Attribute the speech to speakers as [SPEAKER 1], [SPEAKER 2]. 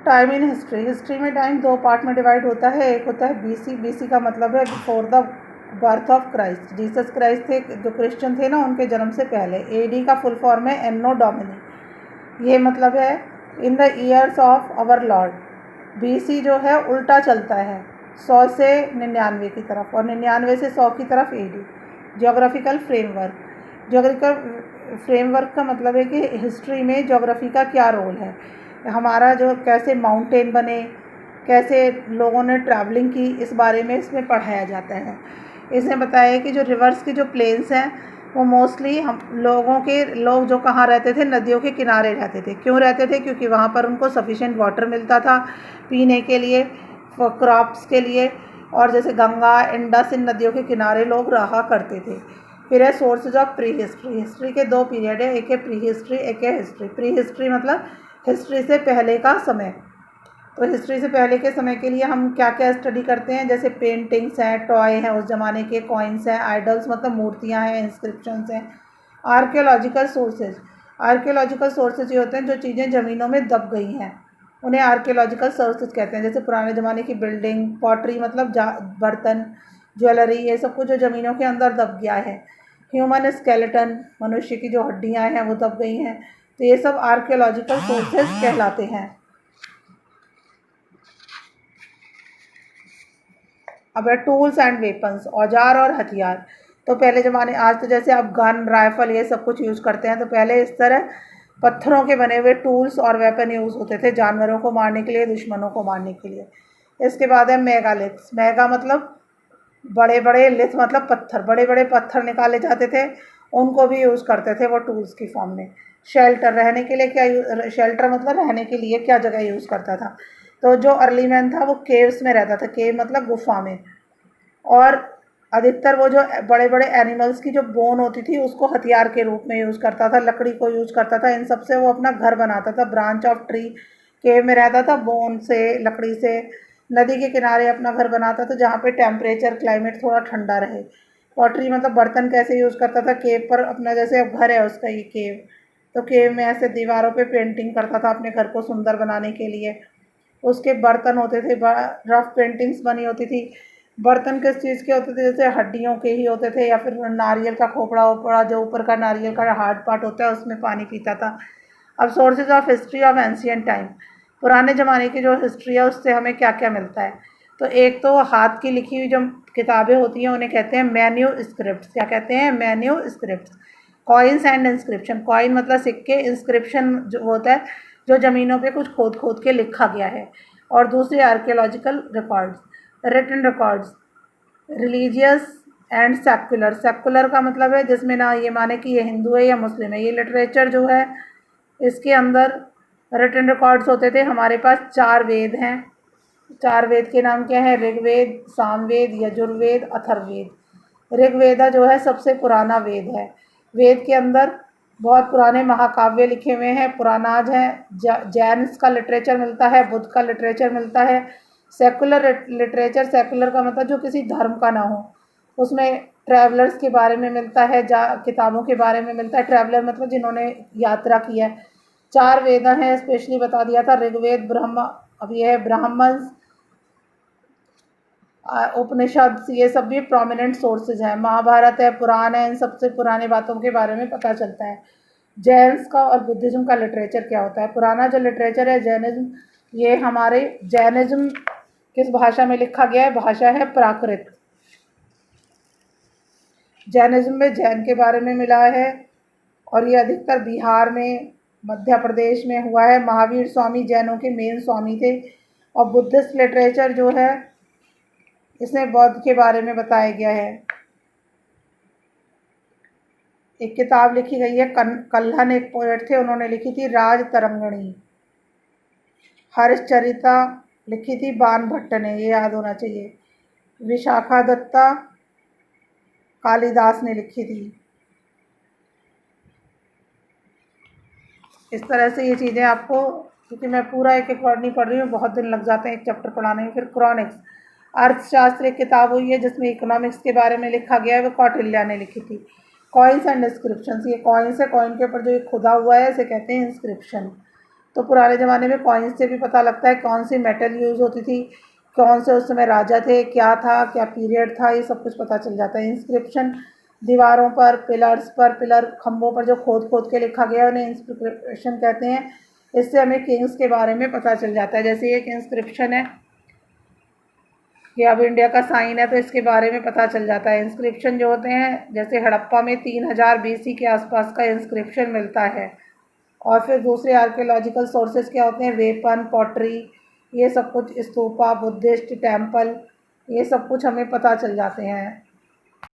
[SPEAKER 1] Time in history. History में time दो part में डिवाइड होता है। एक होता है बीसी। बीसी का मतलब है before the birth of Christ. Jesus Christ थे जो क्रिश्चियन थे ना, उनके जन्म से पहले। एडी का फुल फॉर्म है एन्नो डोमिनी। ये मतलब है in the years of our Lord. BC जो है उल्टा चलता है 100 से 99 की तरफ और 99 से 100 की तरफ AD. Geographical framework. Geographical framework का मतलब है कि हिस्ट्री में ज्योग्राफी का क्या रोल है, हमारा जो कैसे माउंटेन बने, कैसे लोगों ने ट्रैवलिंग की, इस बारे में इसमें पढ़ाया जाता है। इसमें बताया है कि जो रिवर्स की जो प्लेन्स हैं वो मोस्टली हम लोग जो कहाँ रहते थे, नदियों के किनारे रहते थे। क्यों रहते थे? क्योंकि वहाँ पर उनको सफिशेंट वाटर मिलता था पीने के लिए, क्रॉप्स के लिए। और जैसे गंगा, इंडस, इन नदियों के किनारे लोग रहा करते थे। फिर है sources of pre history. History के दो पीरियड है, एक है प्री हिस्ट्री, एक है हिस्ट्री। प्री हिस्ट्री मतलब हिस्ट्री से पहले का समय। तो हिस्ट्री से पहले के समय के लिए हम क्या क्या स्टडी करते हैं, जैसे पेंटिंग्स हैं, टॉय हैं उस ज़माने के, कॉइन्स हैं, आइडल्स मतलब मूर्तियां हैं, इंस्क्रिप्शंस हैं। Archaeological sources. आर्कियोलॉजिकल सोर्सेज ये होते हैं जो चीज़ें ज़मीनों में दब गई हैं, उन्हें आर्कियोलॉजिकल सोर्सेज कहते हैं। जैसे पुराने ज़माने की बिल्डिंग, पॉटरी मतलब बर्तन, ज्वेलरी, ये सब कुछ जो ज़मीनों के अंदर दब गया है। ह्यूमन स्केलेटन, मनुष्य की जो हड्डियाँ हैं वो दब गई हैं, तो ये सब आर्कियोलॉजिकल सोर्सेज कहलाते हैं। अब है टूल्स एंड वेपन्स, औजार और हथियार। तो पहले ज़माने, आज तो जैसे अब गन, राइफल ये सब कुछ यूज़ करते हैं, तो पहले इस तरह पत्थरों के बने हुए टूल्स और वेपन यूज़ होते थे जानवरों को मारने के लिए, दुश्मनों को मारने के लिए। इसके बाद है मेगालिथ्स। मेगा मतलब बड़े बड़े, लिथ मतलब पत्थर, बड़े बड़े पत्थर निकाले जाते थे, उनको भी यूज़ करते थे वो टूल्स की फॉर्म में। शेल्टर, रहने के लिए क्या शेल्टर मतलब रहने के लिए क्या जगह यूज़ करता था। तो जो अर्ली मैन था वो केव्स में रहता था। केव मतलब गुफा में। और अधिकतर वो जो बड़े बड़े एनिमल्स की जो बोन होती थी उसको हथियार के रूप में यूज़ करता था, लकड़ी को यूज़ करता था, इन सब से वो अपना घर बनाता था। ब्रांच ऑफ ट्री, केव में रहता था, बोन से, लकड़ी से। नदी के किनारे अपना घर बनाता था जहाँ पे टेम्परेचर, क्लाइमेट थोड़ा ठंडा रहे। पॉटरी मतलब बर्तन कैसे यूज़ करता था, केव पर अपना, जैसे अब घर है उसका ये केव, तो केव में ऐसे दीवारों पे पेंटिंग करता था अपने घर को सुंदर बनाने के लिए। उसके बर्तन होते थे, रफ पेंटिंग्स बनी होती थी। बर्तन किस चीज़ के होते थे, जैसे हड्डियों के ही होते थे, या फिर नारियल का खोपड़ा ओपड़ा, जो ऊपर का नारियल का हार्ड पार्ट होता है उसमें पानी पीता था। अब sources of history of ancient time. पुराने ज़माने की जो हिस्ट्री है उससे हमें क्या क्या मिलता है। तो एक तो हाथ की लिखी हुई जो किताबें होती हैं उन्हें कहते हैं मैन्यू स्क्रिप्ट। क्या कहते हैं? Menu script. Coins and inscription. Coin मतलब सिक्के, इंस्क्रिप्शन जो होता है जो ज़मीनों पे कुछ खोद खोद के लिखा गया है। और दूसरी archaeological records, written records. Religious and secular. Secular का मतलब है जिसमें ना ये माने कि ये हिंदू है या मुस्लिम है। ये लिटरेचर जो है इसके अंदर रिटन रिकॉर्ड्स होते थे। हमारे पास 4 वेद हैं। 4 वेद के नाम क्या है? ऋग्वेद, सामवेद, यजुर्वेद, अथर्ववेद। ऋग्वेदा जो है सबसे पुराना वेद है। वेद के अंदर बहुत पुराने महाकाव्य लिखे हुए हैं, पुराणाज हैं, जैन का लिटरेचर मिलता है, बुद्ध का लिटरेचर मिलता है। सेकुलर लिटरेचर, सेकुलर का मतलब जो किसी धर्म का ना हो, उसमें ट्रैवलर्स के बारे में मिलता है, किताबों के बारे में मिलता है। ट्रैवलर मतलब जिन्होंने यात्रा की है। 4 वेद हैं, स्पेशली बता दिया था, ऋग्वेद, ब्रह्म, अब ये है ब्राह्मण, उपनिषद, ये सब भी प्रोमिनेंट सोर्सेज हैं। महाभारत है, पुराण है, इन सबसे पुराने बातों के बारे में पता चलता है। जैन्स का और बुद्धिज्म का लिटरेचर क्या होता है। पुराना जो लिटरेचर है जैनिज्म, ये हमारे जैनिज्म किस भाषा में लिखा गया है? भाषा है प्राकृत। जैनिज्म में जैन के बारे में मिला है और ये अधिकतर बिहार में, मध्य प्रदेश में हुआ है। महावीर स्वामी जैनों के मेन स्वामी थे। और बुद्धिस्ट लिटरेचर जो है इसमें बौद्ध के बारे में बताया गया है। एक किताब लिखी गई है, कल्हन एक पोएट थे, उन्होंने लिखी थी राज तरंगणी। हर्षचरिता लिखी थी बाण भट्ट ने, ये याद होना चाहिए। विशाखा दत्ता कालिदास ने लिखी थी। इस तरह से ये चीज़ें आपको, क्योंकि मैं पूरा एक एक वर्ड नहीं पढ़ रही हूँ, बहुत दिन लग जाते हैं एक चैप्टर पढ़ाने में। फिर क्रॉनिक्स, अर्थशास्त्र एक किताब हुई है जिसमें इकोनॉमिक्स के बारे में लिखा गया है, वो कौटिल्या ने लिखी थी। कॉइन्स एंड इंस्क्रिप्शन, ये कॉइन्स है, कॉइन के ऊपर जो खुदा हुआ है इसे कहते हैं इंस्क्रिप्शन। तो पुराने ज़माने में कॉइन्स से भी पता लगता है कौन सी मेटल यूज़ होती थी, कौन से उस समय राजा थे, क्या था, क्या पीरियड था, ये सब कुछ पता चल जाता है। इंस्क्रिप्शन दीवारों पर, पिलर्स पर, पिलर खम्भों पर जो खोद खोद के लिखा गया है उन्हें इंस्क्रिप्शन कहते हैं। इससे हमें किंग्स के बारे में पता चल जाता है। जैसे एक इंस्क्रिप्शन है, ये अब इंडिया का साइन है, तो इसके बारे में पता चल जाता है। इंस्क्रिप्शन जो होते हैं, जैसे हड़प्पा में 3000 BC के आसपास का इंस्क्रिप्शन मिलता है। और फिर दूसरे आर्कियोलॉजिकल सोर्सेज क्या होते हैं, वेपन, पॉटरी, ये सब कुछ, स्तूपा, बुद्धिस्ट टेम्पल, ये सब कुछ हमें पता चल जाते हैं।